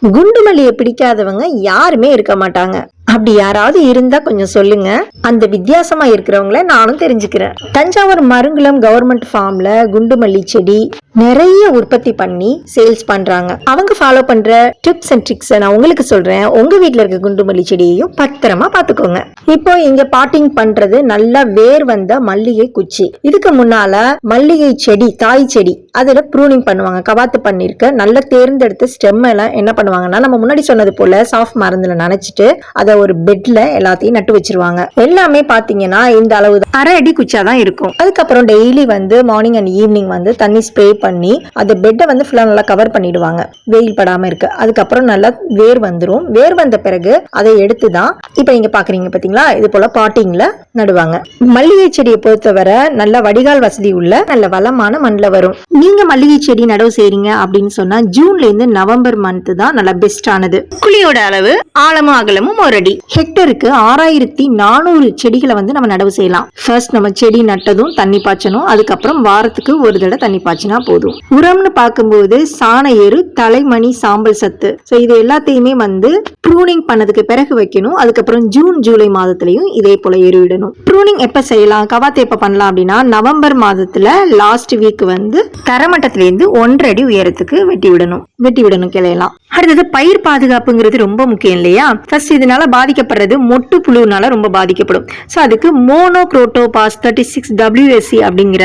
குண்டு மல்லியை பிடிக்காதவங்க யாருமே இருக்க மாட்டாங்க. அப்படி யாராவது இருந்தா கொஞ்சம் சொல்லுங்க. அந்த வித்தியாசமா இருக்கிறவங்கள நானும் தெரிஞ்சுக்கிறேன். தஞ்சாவூர் மருங்குளம் கவர்மெண்ட் ஃபார்ம்ல குண்டு மல்லி செடி நிறைய உற்பத்தி பண்ணி சேல்ஸ் பண்றாங்க. அவங்க ஃபாலோ பண்ற டிப்ஸ் அண்ட் ட்ரிக்ஸ் நான் உங்களுக்கு சொல்றேன். உங்க வீட்டுல இருக்க குண்டு மல்லி செடியையும் பத்திரமா பாத்துக்கோங்க. இப்போ இங்க பாட்டிங் பண்றது நல்லா வேர் வந்த மல்லிகை குச்சி. இதுக்கு முன்னால மல்லிகை செடி தாய் செடி அதுல ப்ரூனிங் பண்ணுவாங்க. கவாத்து பண்ணிருக்க நல்ல தேர்ந்தெடுத்த ஸ்டெம் எல்லாம் என்ன பண்ணுவாங்கன்னா, நம்ம முன்னாடி சொன்னது போல சாஃப்ட் மருந்துல நனைச்சிட்டு அதை ஒரு பெட்ல எல்லாத்தையும் நட்டு வச்சிருவாங்க. எல்லாமே பாத்தீங்கன்னா இந்த அளவு அரை அடி குச்சாதான் இருக்கும். அதுக்கப்புறம் டெய்லி வந்து மார்னிங் அண்ட் ஈவினிங் வந்து தண்ணி ஸ்ப்ரே பண்ணி அந்த பெட்டை வந்து ஃபுல்லா நல்லா கவர் பண்ணிடுவாங்க, வெயில் படாம இருக்கு. அதுக்கப்புறம் நல்லா வேர் வந்துரும். வேர் வந்த பிறகு அதை எடுத்துதான் இப்ப நீங்க பாக்குறீங்க பாத்தீங்களா, இது போல பாட்டிங்ல நடுவாங்க. மல்லிகை செடியை பொறுத்தவரை நல்ல வடிகால் வசதி உள்ள நல்ல வளமான மண்ணில் வரும். நீங்க மல்லிகை செடி நடவு செய்றீங்க அப்படின்னு சொன்னா ஜூன்ல இருந்து நவம்பர் மந்த் தான் நல்ல பெஸ்ட் ஆனது. குழியோட அளவு ஆழமும் அகலமும் ஒரு அடி. ஹெக்டருக்கு 6400 செடிகளை வந்து நம்ம நடவு செய்யலாம். ஃபர்ஸ்ட் நம்ம செடி நட்டதும் தண்ணி பாய்ச்சணும். அதுக்கப்புறம் வாரத்துக்கு ஒரு தடவை தண்ணி பாய்ச்சினா போதும். உரம்னு பார்க்கும்போது சாண எரு, தலைமணி, சாம்பல் சத்து, இது எல்லாத்தையுமே வந்து ப்ரூனிங் பண்ணதுக்கு பிறகு வைக்கணும். அதுக்கப்புறம் ஜூன் ஜூலை மாதத்திலையும் இதே போல எருவிடணும். ப்ரூனிங் எப்ப செய்யலாம், கவாத்து எப்ப பண்ணலாம் அப்படின்னா நவம்பர் மாதத்துல லாஸ்ட் வீக் வந்து தரமட்டத்திலிருந்து 1.5 அடி உயரத்துக்கு வெட்டி விடணும் கிளையெல்லாம். அடுத்தது பயிர் பாதுகாப்புங்கிறது ரொம்ப முக்கியம் இல்லையா. ஃபர்ஸ்ட் இதனால பாதிக்கப்படுறது மொட்டு புழுனால ரொம்ப பாதிக்கப்படும். ஸோ அதுக்கு மோனோக்ரோட்டோபாஸ் 36 WSC அப்படிங்கிற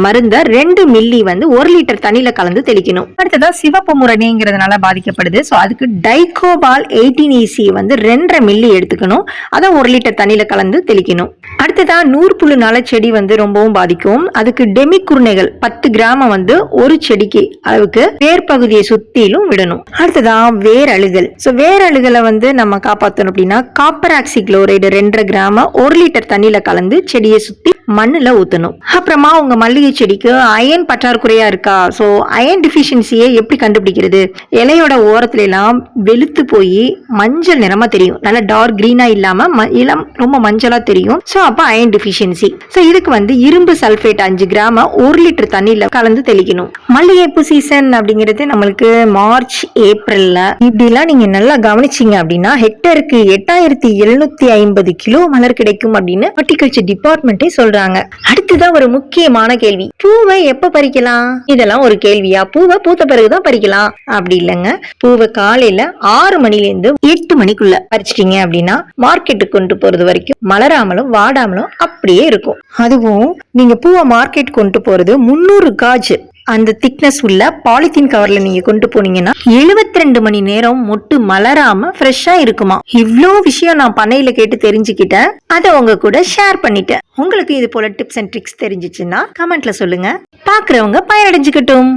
மருந்தை 2 மில்லி வந்து 1 லிட்டர் தண்ணியில கலந்து தெளிக்கணும். அடுத்ததா சிவப்பு முரணிங்கிறதுனால பாதிக்கப்படுது. ஸோ அதுக்கு டைகோபால் 18 EC வந்து 2.5 மில்லி எடுத்துக்கணும். அதை 1 லிட்டர் தண்ணியில கலந்து தெளிக்கணும். அடுத்ததா 100 புழுனால செடி வந்து ரொம்பவும் பாதிக்கும். அதுக்கு டெமி குருணைகள் 10 கிராம் வந்து ஒரு செடிக்கு அளவுக்கு வேர் பகுதியை சுத்திலும் விடணும். அடுத்ததா வேர் அழுகல். வேர் அழுகலை வந்து நம்ம காப்பாற்றணும் அப்படின்னா காப்பர் ஆக்சி குளோரைடு 2.5 கிராம் 1 லிட்டர் தண்ணியில கலந்து செடியை சுத்தி மண்ணுல ஊத்தணும். அப்புறமா உங்க மல்லிகை செடிக்கு அயன் பற்றாக்குறையா இருக்கா, சோ அயன் டிஃபிஷியன்சியை எப்படி கண்டுபிடிக்கிறது? இலையோட ஓரத்துல எல்லாம் வெளுத்து போய் மஞ்சள் நிறமா தெரியும். நல்ல டார்க் கிரீனா இல்லாம இளம் ரொம்ப மஞ்சளா தெரியும். சோ அப்ப அயன் டிஃபிஷியன்சி. இதுக்கு வந்து இரும்பு சல்பேட் 5 கிராம் 1 லிட்டர் தண்ணியில கலந்து தெளிக்கணும். மல்லிகைப்பூ சீசன் அப்படிங்கிறது நம்மளுக்கு மார்ச் ஏப்ரல்ல இப்படி எல்லாம் நீங்க நல்லா கவனிச்சீங்க அப்படின்னா ஹெக்டருக்கு 8750 கிலோ மலர் கிடைக்கும் அப்படின்னு ஹார்டிகல்ச்சர் டிபார்ட்மெண்டே சொல்றாங்க. அடுத்துதான் ஒரு முக்கியமான கேள்வி, பூவை எப்ப பறிக்கலாம்? இதெல்லாம் ஒரு கேள்வியா? பூவை பூத்த பிறகுதான் பறிக்கலாம் அப்படி இல்லைங்க. பூவை காலையில 6 மணிலேருந்து 8 மணிக்குள்ள பறிச்சிட்டீங்க அப்படின்னா மார்க்கெட்டுக்கு கொண்டு போறது வரைக்கும் மலராமலும் வாடாமலும் அப்படியே இருக்கும். அதுவும் நீங்க பூவை மார்க்கெட் கொண்டு போறது 300 காஜ் அந்த திக்னஸ் உள்ள பாலித்தீன் கவர்ல நீங்க கொண்டு போனீங்கன்னா 72 மணி நேரம் மொட்டு மலராம ஃப்ரெஷ்ஷா இருக்குமா. இவ்ளோ விஷயம் நான் பண்ணையில கேட்டு தெரிஞ்சுக்கிட்டேன். அதை உங்க கூட ஷேர் பண்ணிட்டேன். உங்களுக்கு இது போல டிப்ஸ் அண்ட் ட்ரிக்ஸ் தெரிஞ்சிச்சுன்னா கமெண்ட்ல சொல்லுங்க. பாக்குறவங்க பயனடைஞ்சுக்கட்டும்.